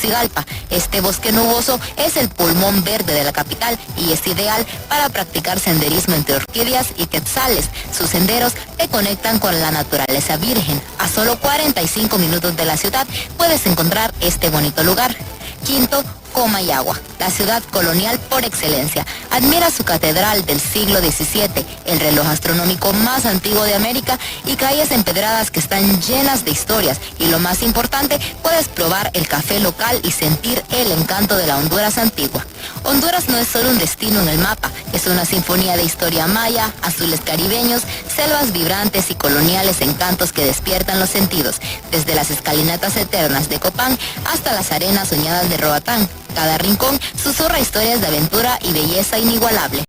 Tegucigalpa. Este bosque nuboso es el pulmón verde de la capital y es ideal para practicar senderismo entre orquídeas y quetzales. Sus senderos te conectan con la naturaleza virgen. A solo 45 minutos de la ciudad puedes encontrar este bonito lugar. Quinto, Comayagua, la ciudad colonial por excelencia. Admira su catedral del siglo XVII, el reloj astronómico más antiguo de América y calles empedradas que están llenas de historias. Y lo más importante, puedes probar el café local y sentir el encanto de la Honduras antigua. Honduras no es solo un destino en el mapa, es una sinfonía de historia maya, azules caribeños, selvas vibrantes y coloniales encantos que despiertan los sentidos, desde las escalinatas eternas de Copán hasta las arenas soñadas de Roatán. Cada rincón susurra historias de aventura y belleza inigualable.